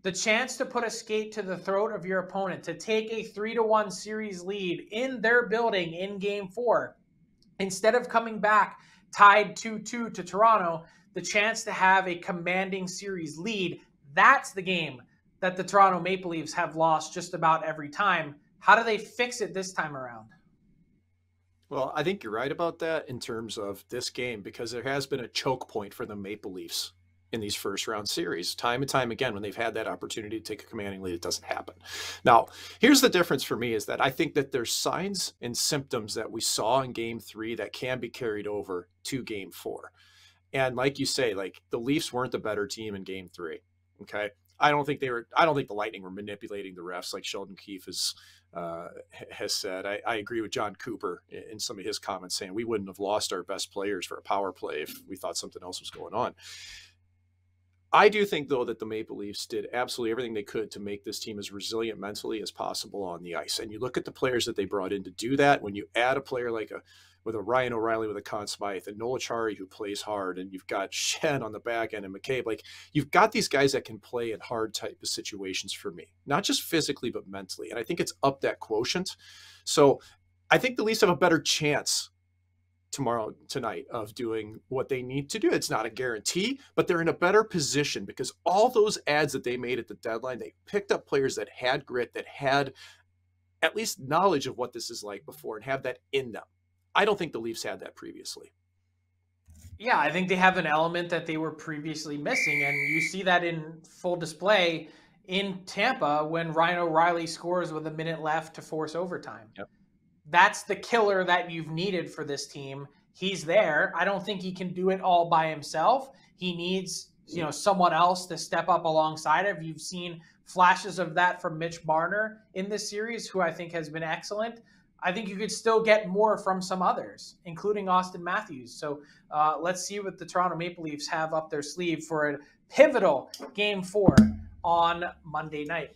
The chance to put a skate to the throat of your opponent, to take a 3-1 series lead in their building in game 4, instead of coming back tied 2-2 to Toronto, the chance to have a commanding series lead, that's the game that the Toronto Maple Leafs have lost just about every time. How do they fix it this time around? Well, I think you're right about that in terms of this game, because there has been a choke point for the Maple Leafs in these first round series. Time and time again, when they've had that opportunity to take a commanding lead, it doesn't happen. Now, here's the difference for me is that I think that there's signs and symptoms that we saw in game 3 that can be carried over to game 4. And like you say, like the Leafs weren't the better team in game 3. Okay. I don't think the Lightning were manipulating the refs like Sheldon Keefe has said. I agree with John Cooper in some of his comments saying we wouldn't have lost our best players for a power play if we thought something else was going on. I do think, though, that the Maple Leafs did absolutely everything they could to make this team as resilient mentally as possible on the ice. And you look at the players that they brought in to do that. When you add a player like with a Ryan O'Reilly, with a Conn Smythe, and Noel Acciari, who plays hard, and you've got Shen on the back end and McCabe, like you've got these guys that can play in hard type of situations for me, not just physically, but mentally. And I think it's up that quotient. So I think the Leafs have a better chance tonight of doing what they need to do. It's not a guarantee, but they're in a better position because all those ads that they made at the deadline, they picked up players that had grit, that had at least knowledge of what this is like before and have that in them. I don't think the Leafs had that previously. Yeah, I think they have an element that they were previously missing, and you see that in full display in Tampa when Ryan O'Reilly scores with a minute left to force overtime. Yep. That's the killer that you've needed for this team. He's there. I don't think he can do it all by himself. He needs, someone else to step up alongside of. You've seen flashes of that from Mitch Marner in this series, who I think has been excellent. I think you could still get more from some others, including Austin Matthews. So let's see what the Toronto Maple Leafs have up their sleeve for a pivotal Game 4 on Monday night.